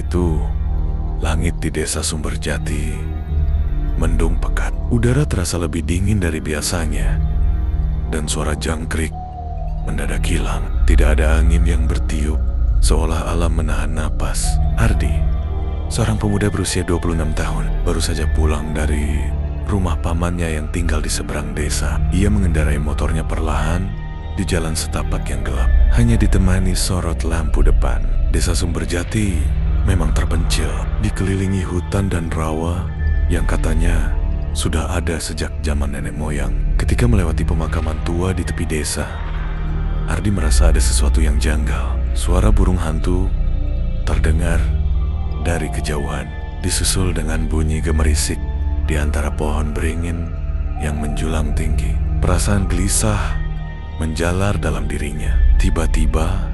itu, langit di desa Sumberjati mendung pekat. Udara terasa lebih dingin dari biasanya, dan suara jangkrik mendadak hilang. Tidak ada angin yang bertiup, seolah alam menahan napas. Ardi, seorang pemuda berusia 26 tahun, baru saja pulang dari rumah pamannya yang tinggal di seberang desa. Ia mengendarai motornya perlahan di jalan setapak yang gelap, hanya ditemani sorot lampu depan. Desa Sumberjati memang terpencil, dikelilingi hutan dan rawa yang katanya sudah ada sejak zaman nenek moyang. Ketika melewati pemakaman tua di tepi desa, Ardi merasa ada sesuatu yang janggal. Suara burung hantu terdengar dari kejauhan, disusul dengan bunyi gemerisik di antara pohon beringin yang menjulang tinggi. Perasaan gelisah menjalar dalam dirinya. Tiba-tiba,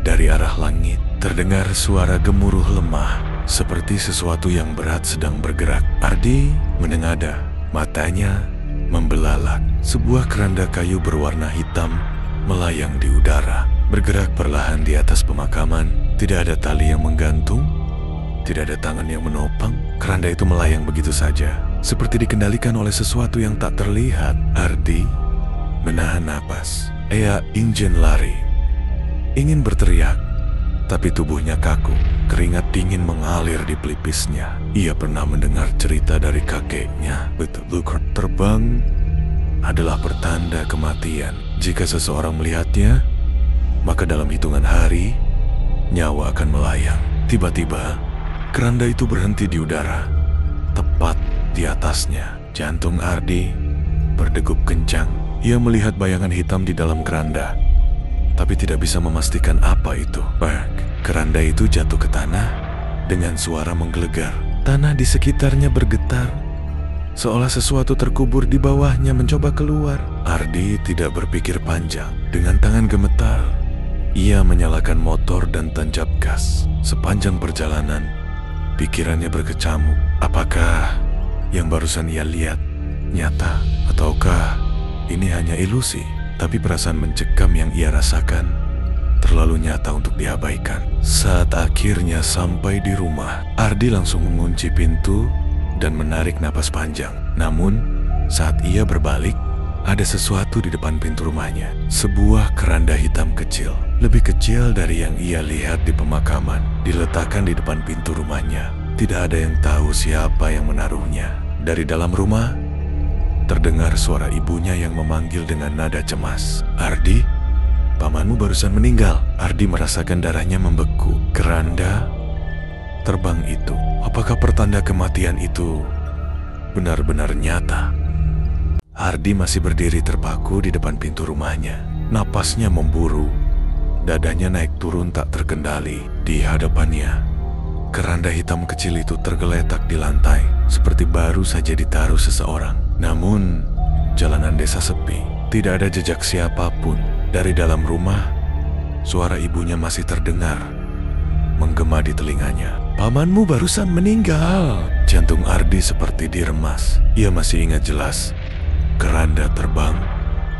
dari arah langit terdengar suara gemuruh lemah, seperti sesuatu yang berat sedang bergerak. Ardi menengadah, matanya membelalak. Sebuah keranda kayu berwarna hitam melayang di udara, bergerak perlahan di atas pemakaman. Tidak ada tali yang menggantung, tidak ada tangan yang menopang. Keranda itu melayang begitu saja, seperti dikendalikan oleh sesuatu yang tak terlihat. Ardi menahan napas. Ia ingin lari, ingin berteriak, tapi tubuhnya kaku. Keringat dingin mengalir di pelipisnya. Ia pernah mendengar cerita dari kakeknya. Betul, terbang adalah pertanda kematian. Jika seseorang melihatnya, maka dalam hitungan hari, nyawa akan melayang. Tiba-tiba, keranda itu berhenti di udara, tepat di atasnya. Jantung Ardi berdegup kencang. Ia melihat bayangan hitam di dalam keranda, tapi tidak bisa memastikan apa itu. Keranda itu jatuh ke tanah dengan suara menggelegar. Tanah di sekitarnya bergetar, seolah sesuatu terkubur di bawahnya mencoba keluar. Ardi tidak berpikir panjang. Dengan tangan gemetar, ia menyalakan motor dan tancap gas. Sepanjang perjalanan, pikirannya berkecamuk. Apakah yang barusan ia lihat nyata, ataukah ini hanya ilusi? Tapi perasaan mencekam yang ia rasakan terlalu nyata untuk diabaikan. Saat akhirnya sampai di rumah, Ardi langsung mengunci pintu dan menarik napas panjang. Namun, saat ia berbalik, ada sesuatu di depan pintu rumahnya. Sebuah keranda hitam kecil, lebih kecil dari yang ia lihat di pemakaman, diletakkan di depan pintu rumahnya. Tidak ada yang tahu siapa yang menaruhnya. Dari dalam rumah, terdengar suara ibunya yang memanggil dengan nada cemas. Ardi, pamanmu barusan meninggal. Ardi merasakan darahnya membeku. Keranda terbang itu, apakah pertanda kematian itu benar-benar nyata? Ardi masih berdiri terpaku di depan pintu rumahnya. Napasnya memburu, dadanya naik turun tak terkendali. Di hadapannya, keranda hitam kecil itu tergeletak di lantai, seperti baru saja ditaruh seseorang. Namun, jalanan desa sepi, tidak ada jejak siapapun. Dari dalam rumah, suara ibunya masih terdengar, menggema di telinganya. Pamanmu barusan meninggal. Jantung Ardi seperti diremas. Ia masih ingat jelas keranda terbang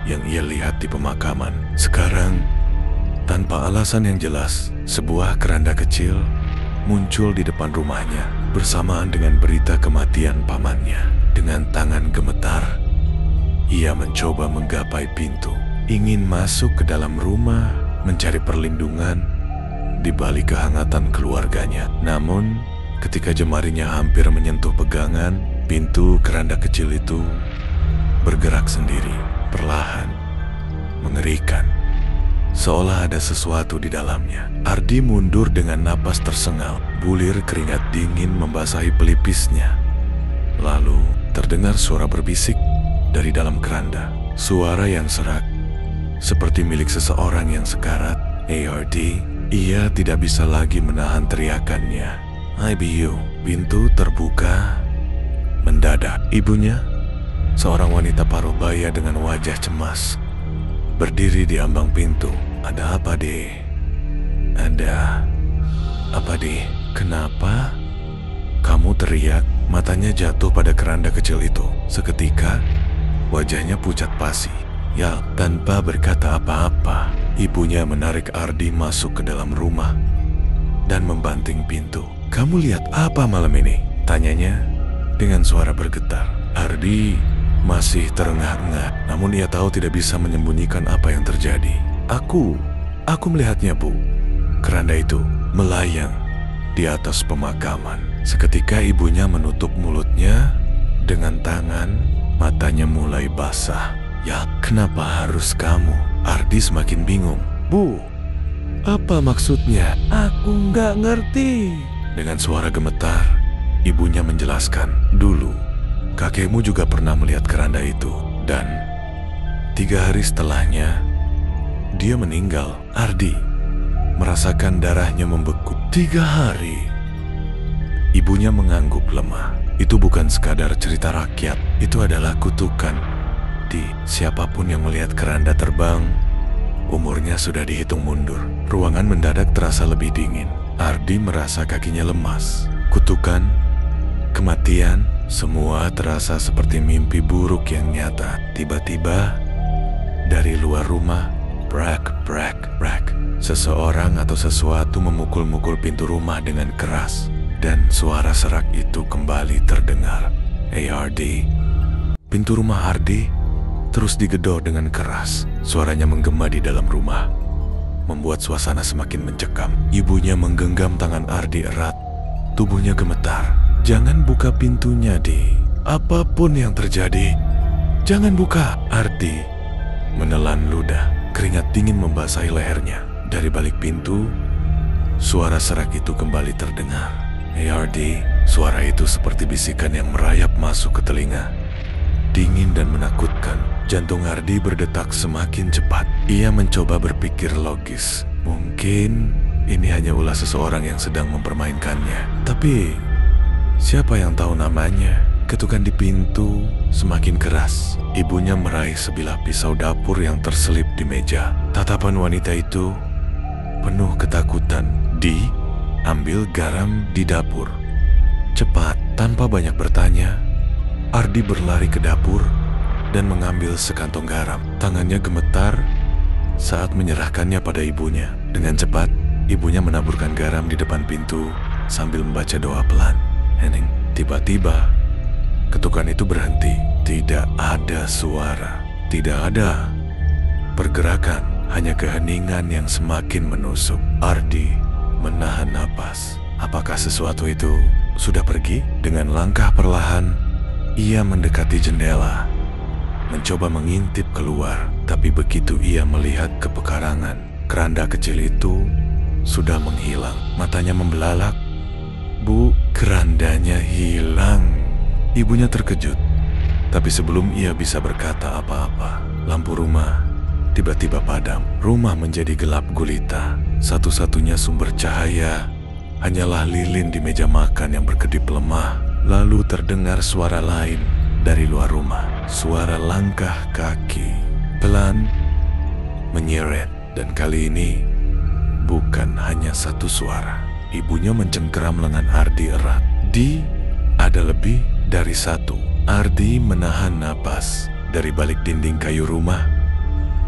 yang ia lihat di pemakaman. Sekarang, tanpa alasan yang jelas, sebuah keranda kecil muncul di depan rumahnya bersamaan dengan berita kematian pamannya. Dengan tangan gemetar, ia mencoba menggapai pintu, ingin masuk ke dalam rumah, mencari perlindungan di balik kehangatan keluarganya. Namun, ketika jemarinya hampir menyentuh pegangan, pintu keranda kecil itu bergerak sendiri, perlahan, mengerikan, seolah ada sesuatu di dalamnya. Ardi mundur dengan napas tersengal, bulir keringat dingin membasahi pelipisnya. Lalu, terdengar suara berbisik dari dalam keranda. Suara yang serak, seperti milik seseorang yang sekarat. Ardi, ia tidak bisa lagi menahan teriakannya. IBU, pintu terbuka mendadak. Ibunya, seorang wanita paruh baya dengan wajah cemas, berdiri di ambang pintu. Ada apa, Deh? Ada apa, Deh? Kenapa kamu teriak? Matanya jatuh pada keranda kecil itu. Seketika, wajahnya pucat pasi. Ya, tanpa berkata apa-apa, ibunya menarik Ardi masuk ke dalam rumah dan membanting pintu. Kamu lihat apa malam ini? Tanyanya dengan suara bergetar. Ardi masih terengah-engah, namun ia tahu tidak bisa menyembunyikan apa yang terjadi. Aku melihatnya, Bu. Keranda itu melayang di atas pemakaman. Seketika ibunya menutup mulutnya dengan tangan, matanya mulai basah. Ya, kenapa harus kamu? Ardi semakin bingung. Bu, apa maksudnya? Aku nggak ngerti. Dengan suara gemetar, ibunya menjelaskan, dulu kakekmu juga pernah melihat keranda itu, dan 3 hari setelahnya dia meninggal. Ardi merasakan darahnya membeku. 3 hari. Ibunya mengangguk lemah. Itu bukan sekadar cerita rakyat, itu adalah kutukan. Siapapun yang melihat keranda terbang, umurnya sudah dihitung mundur. Ruangan mendadak terasa lebih dingin. Ardi merasa kakinya lemas. Kutukan, kematian, semua terasa seperti mimpi buruk yang nyata. Tiba-tiba, dari luar rumah, brak, brak, brak. Seseorang atau sesuatu memukul-mukul pintu rumah dengan keras. Dan suara serak itu kembali terdengar. Ardi. Pintu rumah Ardi terus digedor dengan keras. Suaranya menggema di dalam rumah, membuat suasana semakin mencekam. Ibunya menggenggam tangan Ardi erat. Tubuhnya gemetar. Jangan buka pintunya, Di. Apapun yang terjadi, jangan buka. Ardi menelan ludah. Keringat dingin membasahi lehernya. Dari balik pintu, suara serak itu kembali terdengar. Ardi, suara itu seperti bisikan yang merayap masuk ke telinga. Dingin dan menakutkan. Jantung Ardi berdetak semakin cepat. Ia mencoba berpikir logis. Mungkin ini hanya ulah seseorang yang sedang mempermainkannya. Tapi siapa yang tahu namanya? Ketukan di pintu semakin keras. Ibunya meraih sebilah pisau dapur yang terselip di meja. Tatapan wanita itu penuh ketakutan. Ambil garam di dapur. Cepat, tanpa banyak bertanya, Ardi berlari ke dapur dan mengambil sekantong garam. Tangannya gemetar saat menyerahkannya pada ibunya. Dengan cepat, ibunya menaburkan garam di depan pintu sambil membaca doa pelan. Hening. Tiba-tiba, ketukan itu berhenti. Tidak ada suara. Tidak ada pergerakan. Hanya keheningan yang semakin menusuk. Ardi menahan napas. Apakah sesuatu itu sudah pergi? Dengan langkah perlahan, ia mendekati jendela, mencoba mengintip keluar. Tapi begitu ia melihat ke pekarangan, keranda kecil itu sudah menghilang. Matanya membelalak. Bu, kerandanya hilang. Ibunya terkejut. Tapi sebelum ia bisa berkata apa-apa, lampu rumah tiba-tiba padam. Rumah menjadi gelap gulita. Satu-satunya sumber cahaya hanyalah lilin di meja makan yang berkedip lemah. Lalu terdengar suara lain dari luar rumah. Suara langkah kaki pelan menyeret. Dan kali ini bukan hanya satu suara. Ibunya mencengkeram lengan Ardi erat. Ada lebih dari satu. Ardi menahan napas. Dari balik dinding kayu rumah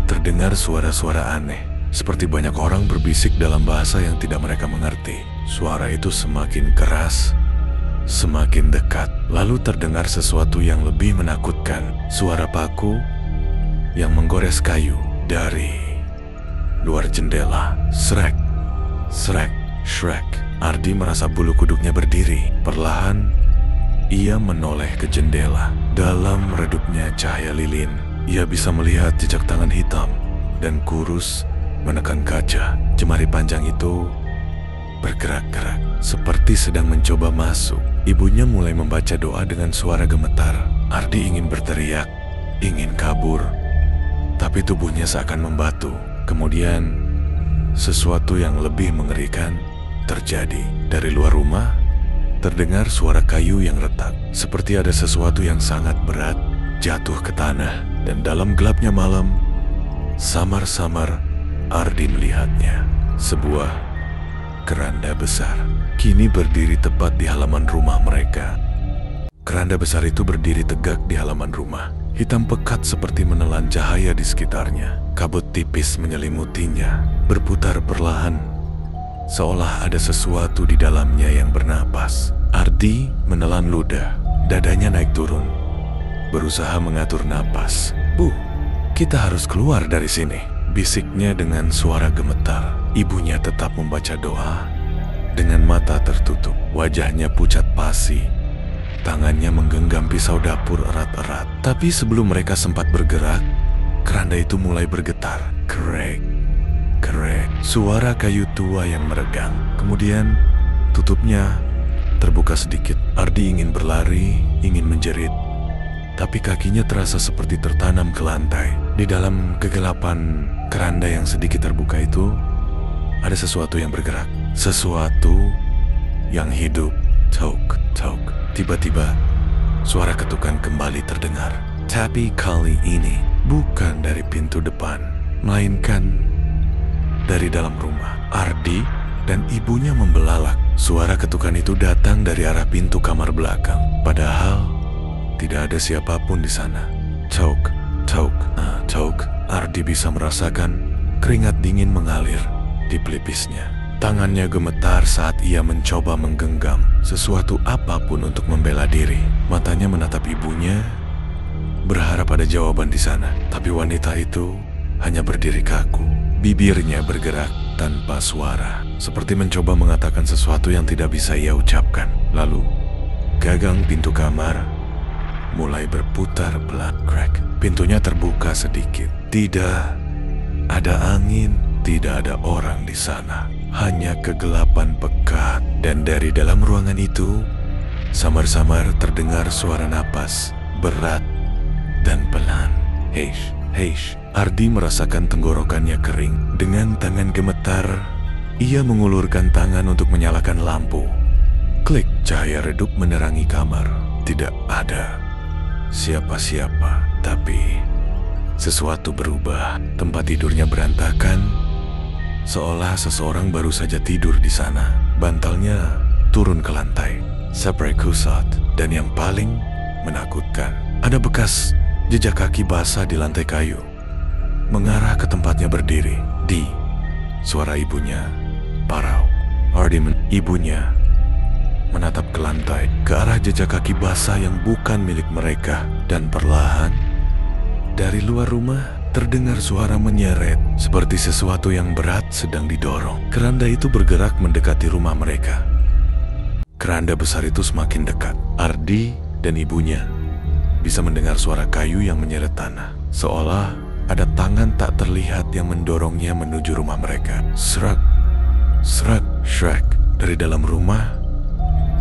terdengar suara-suara aneh, seperti banyak orang berbisik dalam bahasa yang tidak mereka mengerti. Suara itu semakin keras, semakin dekat. Lalu terdengar sesuatu yang lebih menakutkan. Suara paku yang menggores kayu dari luar jendela. Srek, srek, shrek. Ardi merasa bulu kuduknya berdiri. Perlahan, ia menoleh ke jendela. Dalam redupnya cahaya lilin, ia bisa melihat jejak tangan hitam dan kurus menekan kaca. Jemari panjang itu bergerak-gerak, seperti sedang mencoba masuk. Ibunya mulai membaca doa dengan suara gemetar. Ardi ingin berteriak, ingin kabur, tapi tubuhnya seakan membatu. Kemudian, sesuatu yang lebih mengerikan terjadi. Dari luar rumah, terdengar suara kayu yang retak, seperti ada sesuatu yang sangat berat jatuh ke tanah. Dan dalam gelapnya malam, samar-samar Ardi melihatnya. Sebuah keranda besar kini berdiri tepat di halaman rumah mereka. Keranda besar itu berdiri tegak di halaman rumah. Hitam pekat seperti menelan cahaya di sekitarnya. Kabut tipis menyelimutinya, berputar perlahan seolah ada sesuatu di dalamnya yang bernapas. Ardi menelan ludah, dadanya naik turun, berusaha mengatur napas. "Bu, kita harus keluar dari sini," bisiknya dengan suara gemetar. Ibunya tetap membaca doa dengan mata tertutup, wajahnya pucat pasi. Tangannya menggenggam pisau dapur erat-erat. Tapi sebelum mereka sempat bergerak, keranda itu mulai bergetar. Krek, krek, suara kayu tua yang meregang. Kemudian tutupnya terbuka sedikit. Ardi ingin berlari, ingin menjerit, tapi kakinya terasa seperti tertanam ke lantai. Di dalam kegelapan keranda yang sedikit terbuka itu, ada sesuatu yang bergerak. Sesuatu yang hidup. Tok, tok. Tiba-tiba, suara ketukan kembali terdengar. Tapi kali ini bukan dari pintu depan, melainkan dari dalam rumah. Ardi dan ibunya membelalak. Suara ketukan itu datang dari arah pintu kamar belakang. Padahal tidak ada siapapun di sana. Tok, tok, tok. Ardi bisa merasakan keringat dingin mengalir di pelipisnya. Tangannya gemetar saat ia mencoba menggenggam sesuatu apapun untuk membela diri. Matanya menatap ibunya, berharap ada jawaban di sana. Tapi wanita itu hanya berdiri kaku. Bibirnya bergerak tanpa suara, seperti mencoba mengatakan sesuatu yang tidak bisa ia ucapkan. Lalu, gagang pintu kamar mulai berputar pelan. Crack. Pintunya terbuka sedikit. Tidak ada angin, tidak ada orang di sana. Hanya kegelapan pekat. Dan dari dalam ruangan itu, samar-samar terdengar suara napas berat dan pelan. Heish, heish. Ardi merasakan tenggorokannya kering. Dengan tangan gemetar, ia mengulurkan tangan untuk menyalakan lampu. Klik, cahaya redup menerangi kamar. Tidak ada siapa-siapa, tapi sesuatu berubah. Tempat tidurnya berantakan, seolah seseorang baru saja tidur di sana. Bantalnya turun ke lantai, spray kusat, dan yang paling menakutkan, ada bekas jejak kaki basah di lantai kayu, mengarah ke tempatnya berdiri. Suara ibunya parau. Ibunya menatap ke lantai, ke arah jejak kaki basah yang bukan milik mereka. Dan perlahan, dari luar rumah terdengar suara menyeret, seperti sesuatu yang berat sedang didorong. Keranda itu bergerak mendekati rumah mereka. Keranda besar itu semakin dekat. Ardi dan ibunya bisa mendengar suara kayu yang menyeret tanah, seolah ada tangan tak terlihat yang mendorongnya menuju rumah mereka. Serak, serak, shrek. Dari dalam rumah,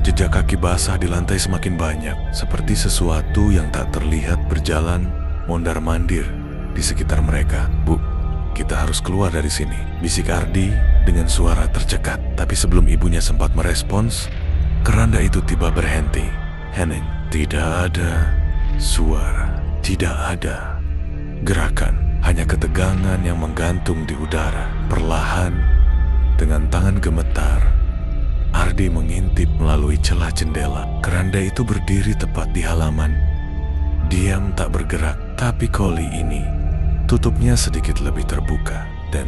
jejak kaki basah di lantai semakin banyak, seperti sesuatu yang tak terlihat berjalan mondar-mandir di sekitar mereka. "Bu, kita harus keluar dari sini," bisik Ardi dengan suara tercekat. Tapi sebelum ibunya sempat merespons, keranda itu tiba berhenti. Hening. Tidak ada suara, tidak ada gerakan, hanya ketegangan yang menggantung di udara. Perlahan, dengan tangan gemetar, Ardi mengintip melalui celah jendela. Keranda itu berdiri tepat di halaman, diam tak bergerak. Tapi kali ini, tutupnya sedikit lebih terbuka, dan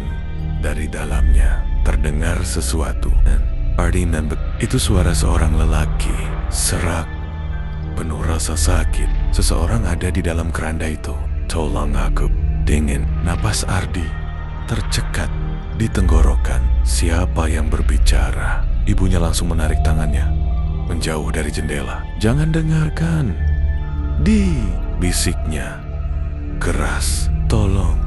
dari dalamnya terdengar sesuatu. Dan Ardi membek. Itu suara seorang lelaki, serak, penuh rasa sakit. Seseorang ada di dalam keranda itu. "Tolong aku." Dingin. Napas Ardi tercekat di tenggorokan. Siapa yang berbicara? Ibunya langsung menarik tangannya, menjauh dari jendela. "Jangan dengarkan," bisiknya keras. "Tolong,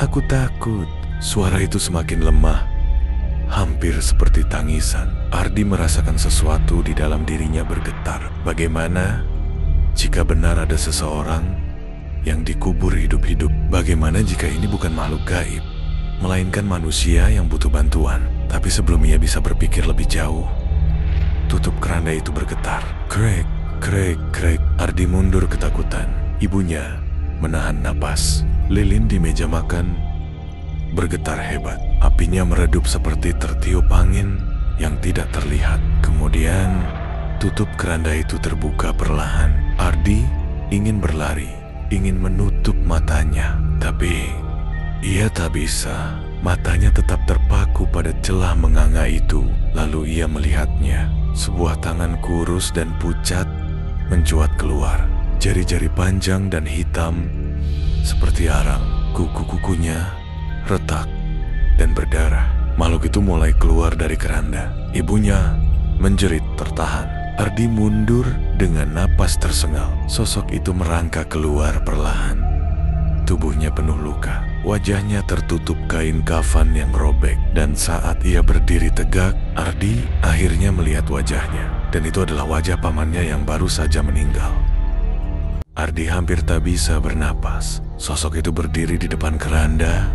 aku takut." Suara itu semakin lemah, hampir seperti tangisan. Ardi merasakan sesuatu di dalam dirinya bergetar. Bagaimana jika benar ada seseorang yang dikubur hidup-hidup? Bagaimana jika ini bukan makhluk gaib, melainkan manusia yang butuh bantuan? Tapi sebelum ia bisa berpikir lebih jauh, tutup keranda itu bergetar. Krek, krek, krek. Ardi mundur ketakutan. Ibunya menahan napas. Lilin di meja makan bergetar hebat. Apinya meredup seperti tertiup angin yang tidak terlihat. Kemudian, tutup keranda itu terbuka perlahan. Ardi ingin berlari, ingin menutup matanya, tapi ia tak bisa. Matanya tetap terpaku pada celah menganga itu. Lalu ia melihatnya. Sebuah tangan kurus dan pucat mencuat keluar. Jari-jari panjang dan hitam seperti arang. Kuku-kukunya retak dan berdarah. Makhluk itu mulai keluar dari keranda. Ibunya menjerit tertahan. Ardi mundur dengan napas tersengal. Sosok itu merangkak keluar perlahan. Tubuhnya penuh luka. Wajahnya tertutup kain kafan yang robek. Dan saat ia berdiri tegak, Ardi akhirnya melihat wajahnya. Dan itu adalah wajah pamannya yang baru saja meninggal. Ardi hampir tak bisa bernapas. Sosok itu berdiri di depan keranda.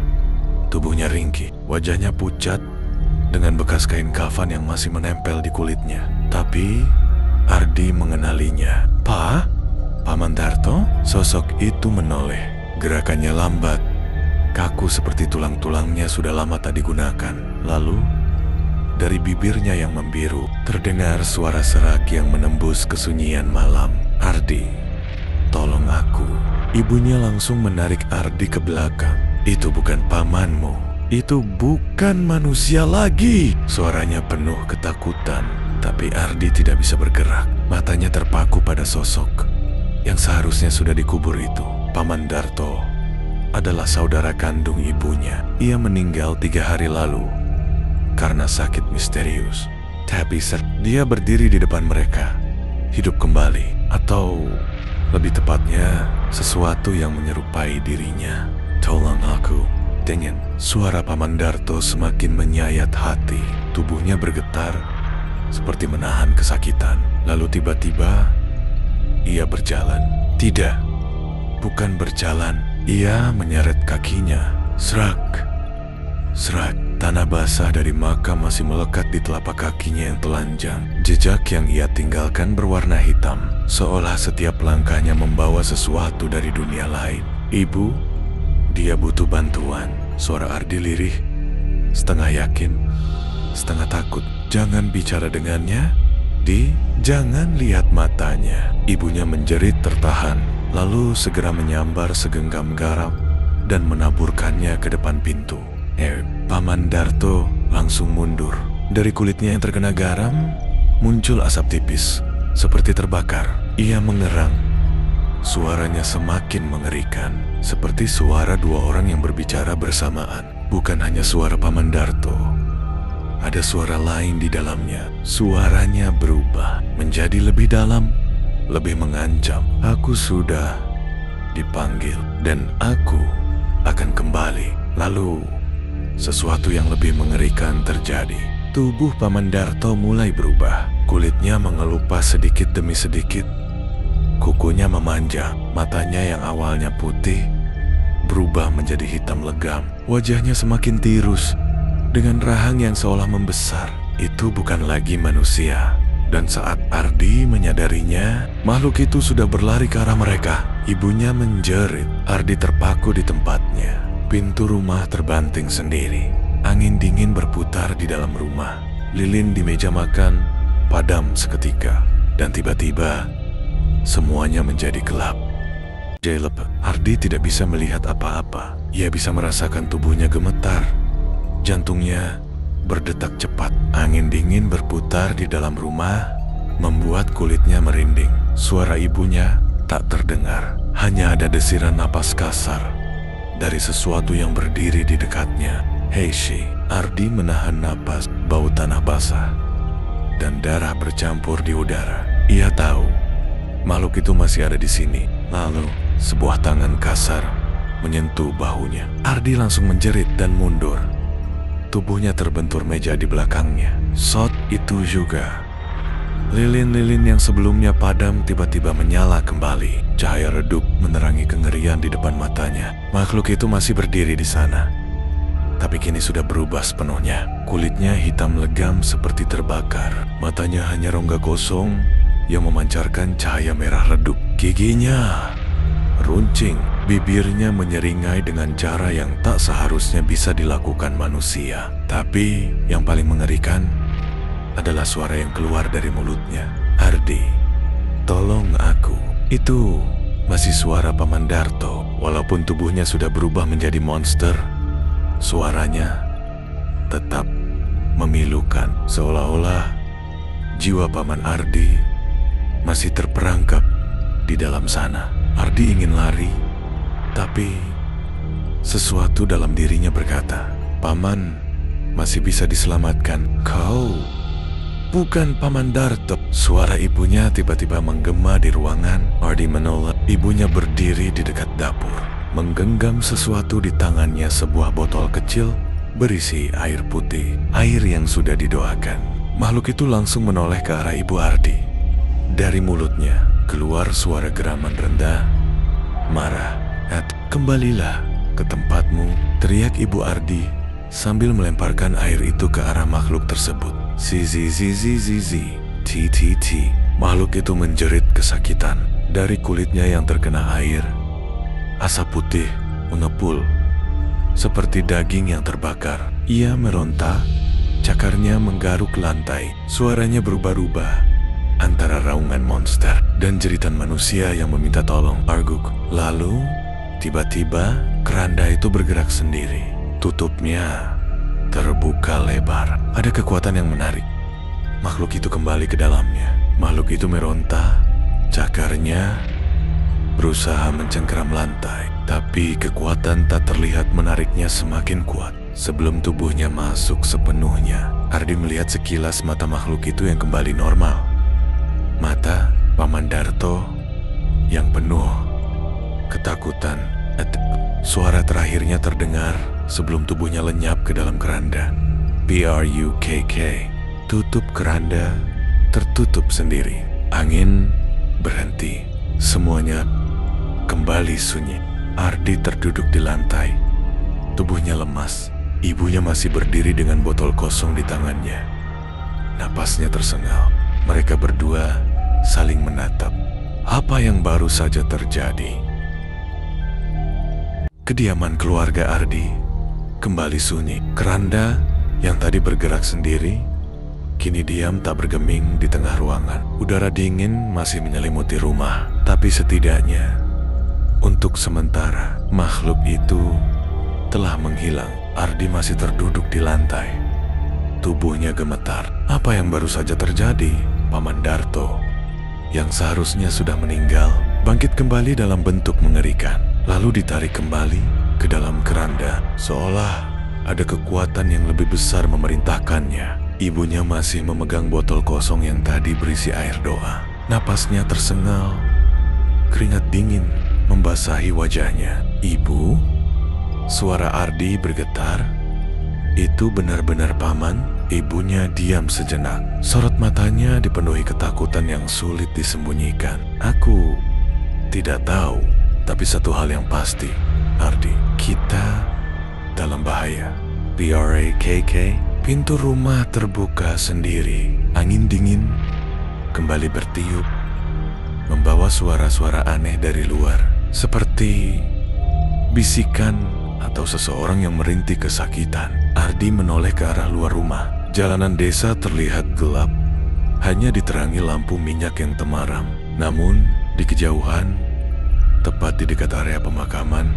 Tubuhnya ringkih, wajahnya pucat dengan bekas kain kafan yang masih menempel di kulitnya. Tapi Ardi mengenalinya. Paman Darto? Sosok itu menoleh. Gerakannya lambat, kaku seperti tulang-tulangnya sudah lama tak digunakan. Lalu, dari bibirnya yang membiru, terdengar suara serak yang menembus kesunyian malam. Ardi, tolong aku. Ibunya langsung menarik Ardi ke belakang. Itu bukan pamanmu. Itu bukan manusia lagi. Suaranya penuh ketakutan. Tapi Ardi tidak bisa bergerak. Matanya terpaku pada sosok yang seharusnya sudah dikubur itu. Paman Darto adalah saudara kandung ibunya. Ia meninggal 3 hari lalu karena sakit misterius. Tapi dia berdiri di depan mereka, hidup kembali. Atau lebih tepatnya, sesuatu yang menyerupai dirinya. Tolong aku. Dingin. Suara Paman Darto semakin menyayat hati. Tubuhnya bergetar seperti menahan kesakitan. Lalu tiba-tiba ia berjalan. Tidak, bukan berjalan. Ia menyeret kakinya. Serak. Tanah basah dari makam masih melekat di telapak kakinya yang telanjang. Jejak yang ia tinggalkan berwarna hitam, seolah setiap langkahnya membawa sesuatu dari dunia lain. Ibu, dia butuh bantuan. Suara Ardi lirih, setengah yakin, setengah takut. Jangan bicara dengannya, jangan lihat matanya. Ibunya menjerit tertahan, lalu segera menyambar segenggam garam dan menaburkannya ke depan pintu. Paman Darto langsung mundur. Dari kulitnya yang terkena garam, muncul asap tipis, seperti terbakar. Ia mengerang. Suaranya semakin mengerikan, seperti suara 2 orang yang berbicara bersamaan. Bukan hanya suara Paman Darto. Ada suara lain di dalamnya. Suaranya berubah menjadi lebih dalam, lebih mengancam. Aku sudah dipanggil dan aku akan kembali. Lalu, sesuatu yang lebih mengerikan terjadi. Tubuh Paman Darto mulai berubah. Kulitnya mengelupas sedikit demi sedikit. Kukunya memanjang. Matanya yang awalnya putih berubah menjadi hitam legam. Wajahnya semakin tirus dengan rahang yang seolah membesar. Itu bukan lagi manusia. Dan saat Ardi menyadarinya, makhluk itu sudah berlari ke arah mereka. Ibunya menjerit. Ardi terpaku di tempatnya. Pintu rumah terbanting sendiri. Angin dingin berputar di dalam rumah. Lilin di meja makan padam seketika. Dan tiba-tiba, semuanya menjadi gelap. Ardi tidak bisa melihat apa-apa. Ia bisa merasakan tubuhnya gemetar. Jantungnya berdetak cepat. Angin dingin berputar di dalam rumah, membuat kulitnya merinding. Suara ibunya tak terdengar. Hanya ada desiran napas kasar dari sesuatu yang berdiri di dekatnya. Heishi. Ardi menahan napas. Bau tanah basah dan darah bercampur di udara. Ia tahu makhluk itu masih ada di sini. Lalu sebuah tangan kasar menyentuh bahunya. Ardi langsung menjerit dan mundur. Tubuhnya terbentur meja di belakangnya. Saat itu juga, lilin-lilin yang sebelumnya padam tiba-tiba menyala kembali. Cahaya redup menerangi kengerian di depan matanya. Makhluk itu masih berdiri di sana, tapi kini sudah berubah sepenuhnya. Kulitnya hitam legam seperti terbakar. Matanya hanya rongga kosong yang memancarkan cahaya merah redup. Giginya runcing. Bibirnya menyeringai dengan cara yang tak seharusnya bisa dilakukan manusia. Tapi yang paling mengerikan adalah suara yang keluar dari mulutnya. Ardi, tolong aku. Itu masih suara Paman Darto. Walaupun tubuhnya sudah berubah menjadi monster, Suaranya tetap memilukan, seolah-olah jiwa Paman Ardi masih terperangkap di dalam sana. Ardi ingin lari, tapi sesuatu dalam dirinya berkata, "Paman masih bisa diselamatkan." "Kau bukan Paman Darto." Suara ibunya tiba-tiba menggema di ruangan. Ardi menoleh. Ibunya berdiri di dekat dapur, menggenggam sesuatu di tangannya, sebuah botol kecil berisi air putih, air yang sudah didoakan. Makhluk itu langsung menoleh ke arah Ibu Ardi. Dari mulutnya keluar suara geraman rendah, marah. "Kembalilah ke tempatmu," teriak Ibu Ardi sambil melemparkan air itu ke arah makhluk tersebut. Zizi. TTT. Makhluk itu menjerit kesakitan. Dari kulitnya yang terkena air, asap putih mengepul seperti daging yang terbakar. Ia meronta, cakarnya menggaruk lantai. Suaranya berubah-ubah antara raungan monster dan jeritan manusia yang meminta tolong. Arguk. Lalu tiba-tiba keranda itu bergerak sendiri. Tutupnya terbuka lebar. Ada kekuatan yang menarik makhluk itu kembali ke dalamnya. Makhluk itu meronta, cakarnya berusaha mencengkeram lantai, tapi kekuatan tak terlihat menariknya semakin kuat. Sebelum tubuhnya masuk sepenuhnya, Ardi melihat sekilas mata makhluk itu yang kembali normal. Mata Paman Darto yang penuh ketakutan. Suara terakhirnya terdengar sebelum tubuhnya lenyap ke dalam keranda. PRUKK. Tutup keranda tertutup sendiri. Angin berhenti. Semuanya kembali sunyi. Ardi terduduk di lantai. Tubuhnya lemas. Ibunya masih berdiri dengan botol kosong di tangannya. Napasnya tersengal. Mereka berdua saling menatap. Apa yang baru saja terjadi? Kediaman keluarga Ardi kembali sunyi. Keranda yang tadi bergerak sendiri kini diam tak bergeming di tengah ruangan. Udara dingin masih menyelimuti rumah, tapi setidaknya untuk sementara makhluk itu telah menghilang. Ardi masih terduduk di lantai. Tubuhnya gemetar. Apa yang baru saja terjadi? Paman Darto yang seharusnya sudah meninggal bangkit kembali dalam bentuk mengerikan, lalu ditarik kembali ke dalam keranda, seolah ada kekuatan yang lebih besar memerintahkannya. Ibunya masih memegang botol kosong yang tadi berisi air doa. Napasnya tersengal, keringat dingin membasahi wajahnya. "Ibu?" Suara Ardi bergetar. "Itu benar-benar Paman?" Ibunya diam sejenak. Sorot matanya dipenuhi ketakutan yang sulit disembunyikan. "Aku tidak tahu, tapi satu hal yang pasti, Ardi, kita dalam bahaya." PRAKK. Pintu rumah terbuka sendiri. Angin dingin kembali bertiup, membawa suara-suara aneh dari luar, seperti bisikan atau seseorang yang merintih kesakitan. Ardi menoleh ke arah luar rumah. Jalanan desa terlihat gelap, hanya diterangi lampu minyak yang temaram. Namun di kejauhan, tepat di dekat area pemakaman,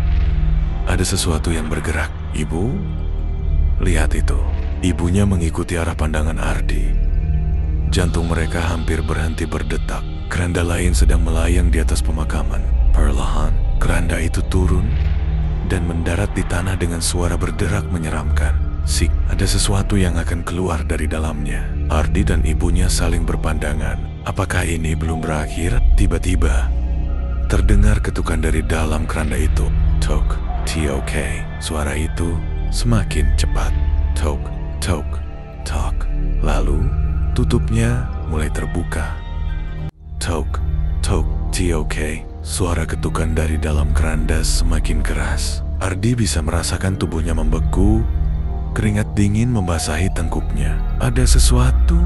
ada sesuatu yang bergerak. "Ibu, lihat itu." Ibunya mengikuti arah pandangan Ardi. Jantung mereka hampir berhenti berdetak. Keranda lain sedang melayang di atas pemakaman. Perlahan, keranda itu turun dan mendarat di tanah dengan suara berderak menyeramkan. Sik, ada sesuatu yang akan keluar dari dalamnya. Ardi dan ibunya saling berpandangan. Apakah ini belum berakhir? Tiba-tiba, terdengar ketukan dari dalam keranda itu. Tok, TOK. Suara itu semakin cepat. Tok, tok, tok. Lalu, tutupnya mulai terbuka. Tok, tok, TOK. Suara ketukan dari dalam keranda semakin keras. Ardi bisa merasakan tubuhnya membeku. Keringat dingin membasahi tengkuknya. Ada sesuatu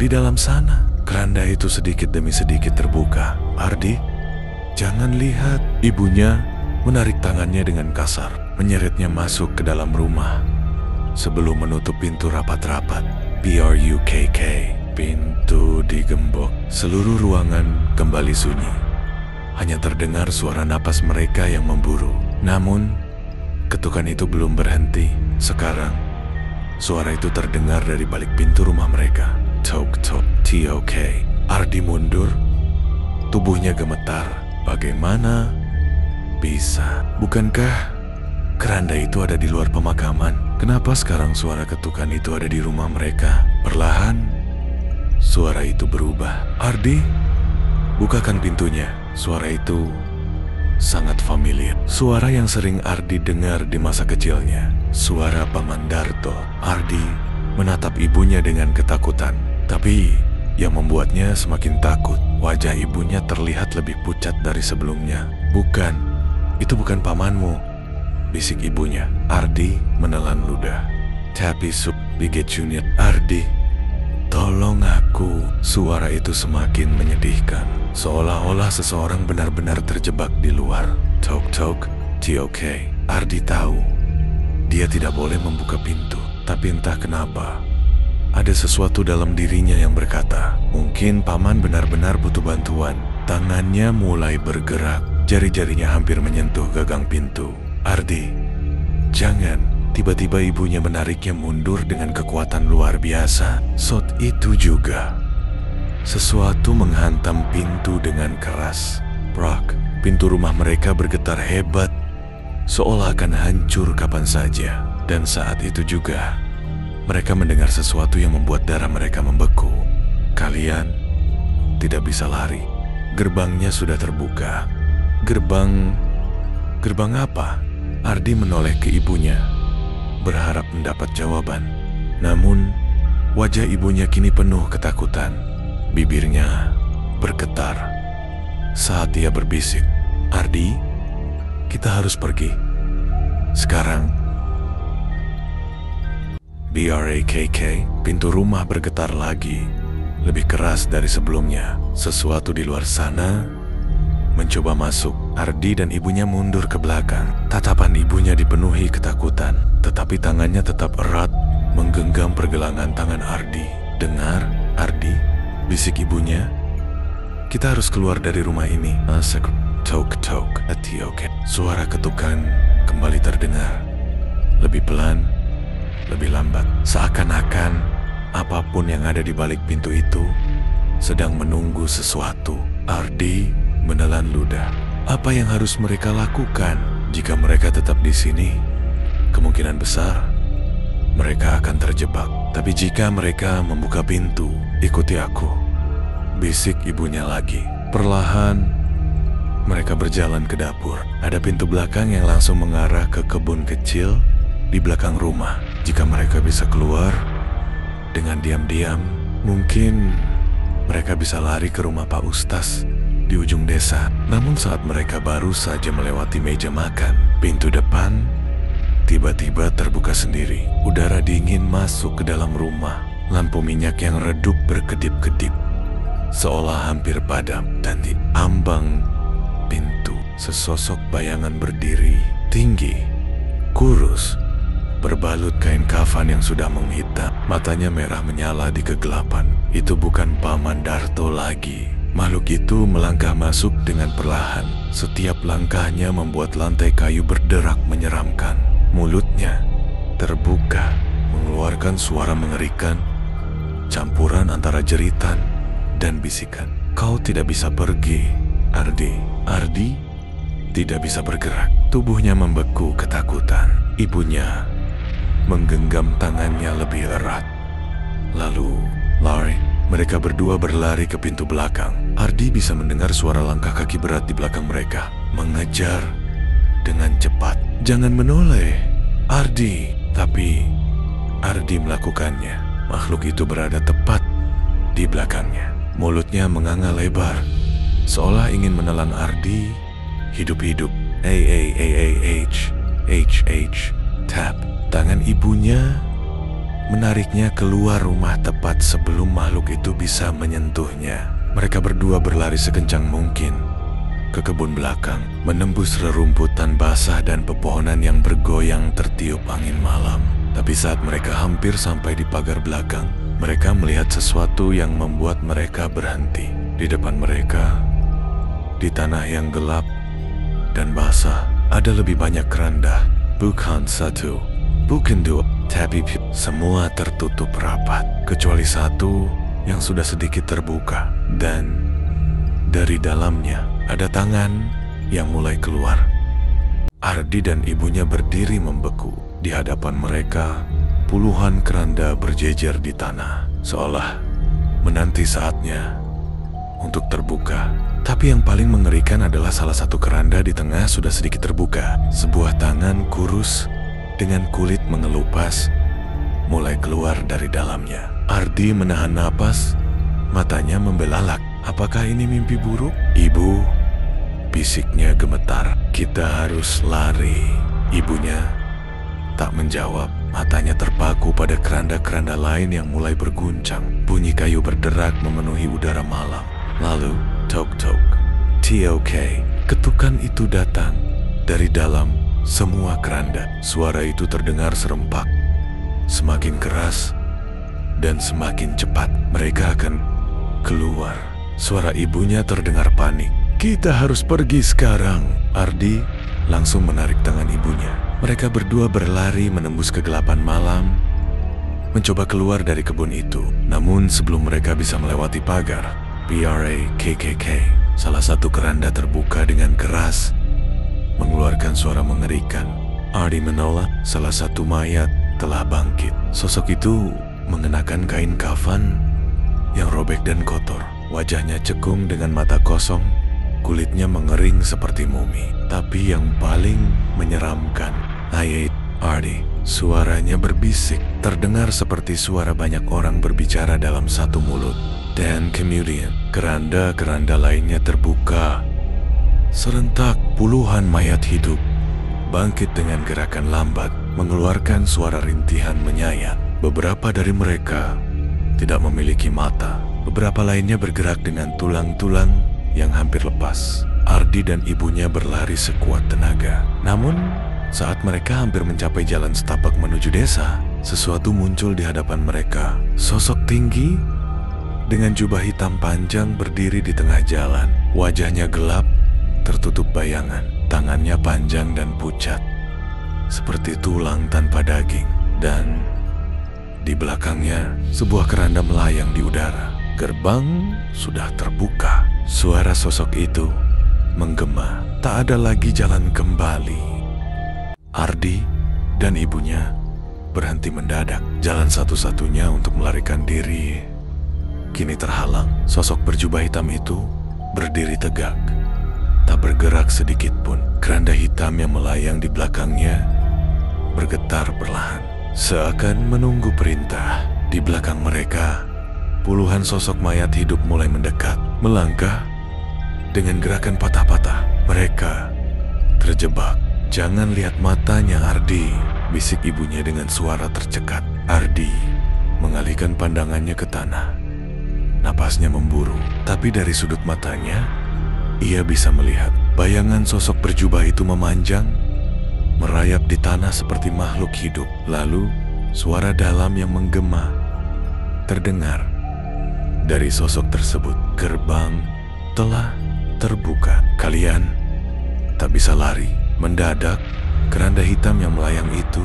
di dalam sana. Keranda itu sedikit demi sedikit terbuka. "Ardi, jangan lihat." Ibunya menarik tangannya dengan kasar, menyeretnya masuk ke dalam rumah sebelum menutup pintu rapat-rapat. PRUKK. Pintu digembok. Seluruh ruangan kembali sunyi. Hanya terdengar suara napas mereka yang memburu. Namun, Ketukan itu belum berhenti. Sekarang, suara itu terdengar dari balik pintu rumah mereka. Tok tok, TOK. Ardi mundur. Tubuhnya gemetar. Bagaimana bisa? Bukankah keranda itu ada di luar pemakaman? Kenapa sekarang suara ketukan itu ada di rumah mereka? Perlahan, suara itu berubah. Ardi, bukakan pintunya. Suara itu sangat familiar. Suara yang sering Ardi dengar di masa kecilnya. Suara Paman Darto. Ardi menatap ibunya dengan ketakutan. Tapi yang membuatnya semakin takut, wajah ibunya terlihat lebih pucat dari sebelumnya. Bukan, itu bukan pamanmu, bisik ibunya. Ardi menelan ludah. Tapi Biget Junior. Ardi, tolong aku. Suara itu semakin menyedihkan. Seolah-olah seseorang benar-benar terjebak di luar. Tok tok, TOK. Ardi tahu dia tidak boleh membuka pintu. Tapi entah kenapa, ada sesuatu dalam dirinya yang berkata, mungkin paman benar-benar butuh bantuan. Tangannya mulai bergerak. Jari-jarinya hampir menyentuh gagang pintu. Ardi, jangan. Tiba-tiba ibunya menariknya mundur dengan kekuatan luar biasa. Saat itu juga, sesuatu menghantam pintu dengan keras. Brak, pintu rumah mereka bergetar hebat, seolah akan hancur kapan saja. Dan saat itu juga, mereka mendengar sesuatu yang membuat darah mereka membeku. Kalian tidak bisa lari. Gerbangnya sudah terbuka. Gerbang apa? Ardi menoleh ke ibunya, berharap mendapat jawaban. Namun, wajah ibunya kini penuh ketakutan. Bibirnya bergetar saat dia berbisik, Ardi, kita harus pergi sekarang. BRAKK, pintu rumah bergetar lagi, lebih keras dari sebelumnya. Sesuatu di luar sana mencoba masuk. Ardi dan ibunya mundur ke belakang. Tatapan ibunya dipenuhi ketakutan, tetapi tangannya tetap erat menggenggam pergelangan tangan Ardi. Dengar, Ardi, bisik ibunya, kita harus keluar dari rumah ini. Tok tok, TOK. Suara ketukan kembali terdengar, lebih pelan, lebih lambat. Seakan-akan apapun yang ada di balik pintu itu sedang menunggu sesuatu. Ardi menelan ludah. Apa yang harus mereka lakukan? Jika mereka tetap di sini, kemungkinan besar mereka akan terjebak. Tapi jika mereka membuka pintu, ikuti aku, bisik ibunya lagi. Perlahan, mereka berjalan ke dapur. Ada pintu belakang yang langsung mengarah ke kebun kecil di belakang rumah. Jika mereka bisa keluar dengan diam-diam, mungkin mereka bisa lari ke rumah Pak Ustaz di ujung desa. Namun saat mereka baru saja melewati meja makan, pintu depan tiba-tiba terbuka sendiri. Udara dingin masuk ke dalam rumah. Lampu minyak yang redup berkedip-kedip, seolah hampir padam. Dan di ambang pintu, sesosok bayangan berdiri, tinggi, kurus, berbalut kain kafan yang sudah menghitam. Matanya merah menyala di kegelapan. Itu bukan Paman Darto lagi. Makhluk itu melangkah masuk dengan perlahan. Setiap langkahnya membuat lantai kayu berderak menyeramkan. Mulutnya terbuka, mengeluarkan suara mengerikan, campuran antara jeritan dan bisikan. Kau tidak bisa pergi, Ardi. Ardi tidak bisa bergerak. Tubuhnya membeku ketakutan. Ibunya menggenggam tangannya lebih erat. Lalu, lari. Mereka berdua berlari ke pintu belakang. Ardi bisa mendengar suara langkah kaki berat di belakang mereka, mengejar dengan cepat. Jangan menoleh, Ardi. Tapi Ardi melakukannya. Makhluk itu berada tepat di belakangnya. Mulutnya menganga lebar, seolah ingin menelan Ardi hidup-hidup. Tap. Tangan ibunya menariknya keluar rumah tepat sebelum makhluk itu bisa menyentuhnya. Mereka berdua berlari sekencang mungkin ke kebun belakang, menembus rerumputan basah dan pepohonan yang bergoyang tertiup angin malam. Tapi saat mereka hampir sampai di pagar belakang, mereka melihat sesuatu yang membuat mereka berhenti. Di depan mereka, di tanah yang gelap dan basah, ada lebih banyak keranda Bukan satu, bukan dua, tapi semua tertutup rapat. Kecuali satu yang sudah sedikit terbuka. Dan dari dalamnya ada tangan yang mulai keluar. Ardi dan ibunya berdiri membeku. Di hadapan mereka, puluhan keranda berjejer di tanah. Seolah menanti saatnya untuk terbuka. Tapi yang paling mengerikan adalah salah satu keranda di tengah sudah sedikit terbuka. Sebuah tangan kurus dengan kulit mengelupas mulai keluar dari dalamnya. Ardi menahan napas, matanya membelalak. Apakah ini mimpi buruk? Ibu, bisiknya gemetar. Kita harus lari. Ibunya tak menjawab. Matanya terpaku pada keranda-keranda lain yang mulai berguncang. Bunyi kayu berderak memenuhi udara malam. Lalu, tok-tok, TOK. Ketukan itu datang dari dalam semua keranda. Suara itu terdengar serempak, semakin keras dan semakin cepat. Mereka akan keluar. Suara ibunya terdengar panik. Kita harus pergi sekarang. Ardi langsung menarik tangan ibunya. Mereka berdua berlari menembus kegelapan malam, mencoba keluar dari kebun itu. Namun sebelum mereka bisa melewati pagar, PRAKKK, salah satu keranda terbuka dengan keras, mengeluarkan suara mengerikan. Ardi menolak. Salah satu mayat telah bangkit. Sosok itu mengenakan kain kafan yang robek dan kotor. Wajahnya cekung dengan mata kosong, kulitnya mengering seperti mumi. Tapi yang paling menyeramkan, I ate Ardi. Suaranya berbisik, terdengar seperti suara banyak orang berbicara dalam satu mulut. Dan kemudian, keranda-keranda lainnya terbuka. Serentak, puluhan mayat hidup bangkit dengan gerakan lambat, mengeluarkan suara rintihan menyayat. Beberapa dari mereka tidak memiliki mata. Beberapa lainnya bergerak dengan tulang-tulang yang hampir lepas. Ardi dan ibunya berlari sekuat tenaga. Namun, saat mereka hampir mencapai jalan setapak menuju desa, sesuatu muncul di hadapan mereka. Sosok tinggi dengan jubah hitam panjang berdiri di tengah jalan. Wajahnya gelap, tertutup bayangan. Tangannya panjang dan pucat, seperti tulang tanpa daging. Dan di belakangnya, sebuah keranda melayang di udara. Gerbang sudah terbuka. Suara sosok itu menggema. Tak ada lagi jalan kembali. Ardi dan ibunya berhenti mendadak. Jalan satu-satunya untuk melarikan diri kini terhalang. Sosok berjubah hitam itu berdiri tegak, tak bergerak sedikit pun. Keranda hitam yang melayang di belakangnya bergetar perlahan, seakan menunggu perintah. Di belakang mereka, puluhan sosok mayat hidup mulai mendekat, melangkah dengan gerakan patah-patah. Mereka terjebak. Jangan lihat matanya, Ardi, bisik ibunya dengan suara tercekat. Ardi mengalihkan pandangannya ke tanah. Napasnya memburu, tapi dari sudut matanya, ia bisa melihat bayangan sosok berjubah itu memanjang, merayap di tanah seperti makhluk hidup. Lalu, suara dalam yang menggema terdengar dari sosok tersebut. Gerbang telah terbuka. Kalian tak bisa lari. Mendadak, keranda hitam yang melayang itu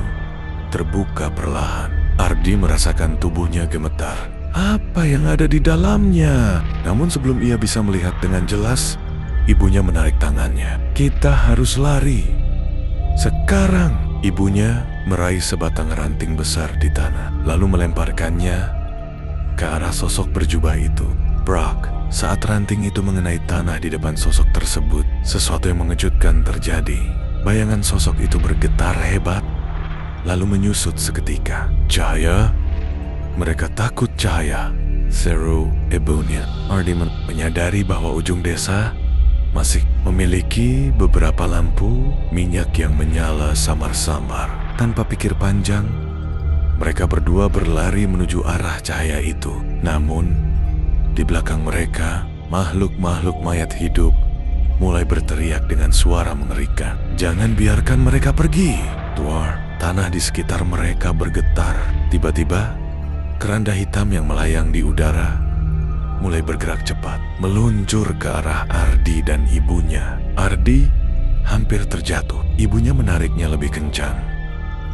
terbuka perlahan. Ardi merasakan tubuhnya gemetar. Apa yang ada di dalamnya? Namun sebelum ia bisa melihat dengan jelas, ibunya menarik tangannya. Kita harus lari. Sekarang, ibunya meraih sebatang ranting besar di tanah, lalu melemparkannya ke arah sosok berjubah itu. Brock, saat ranting itu mengenai tanah di depan sosok tersebut, sesuatu yang mengejutkan terjadi. Bayangan sosok itu bergetar hebat, lalu menyusut seketika. Cahaya? Mereka takut cahaya, seru ibunya. Ardi menyadari bahwa ujung desa masih memiliki beberapa lampu minyak yang menyala samar-samar. Tanpa pikir panjang, mereka berdua berlari menuju arah cahaya itu. Namun, di belakang mereka, makhluk-makhluk mayat hidup mulai berteriak dengan suara mengerikan. Jangan biarkan mereka pergi. Tuar, tanah di sekitar mereka bergetar. Tiba-tiba, keranda hitam yang melayang di udara mulai bergerak cepat, meluncur ke arah Ardi dan ibunya. Ardi hampir terjatuh. Ibunya menariknya lebih kencang.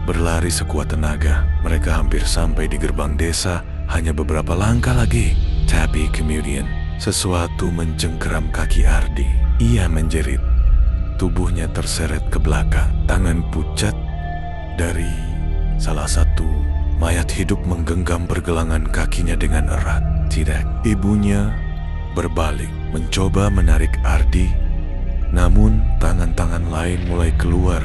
Berlari sekuat tenaga, mereka hampir sampai di gerbang desa. Hanya beberapa langkah lagi. Tapi kemudian, sesuatu mencengkeram kaki Ardi. Ia menjerit. Tubuhnya terseret ke belakang. Tangan pucat dari salah satu mayat hidup menggenggam pergelangan kakinya dengan erat. Tidak, ibunya berbalik, mencoba menarik Ardi. Namun, tangan-tangan lain mulai keluar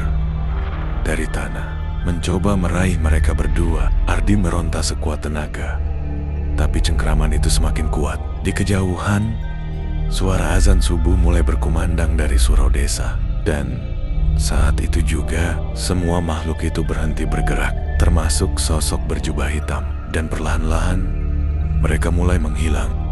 dari tanah, mencoba meraih mereka berdua. Ardi meronta sekuat tenaga. Tapi cengkeraman itu semakin kuat. Di kejauhan, suara azan subuh mulai berkumandang dari surau desa. Dan saat itu juga, semua makhluk itu berhenti bergerak, termasuk sosok berjubah hitam. Dan perlahan-lahan, mereka mulai menghilang.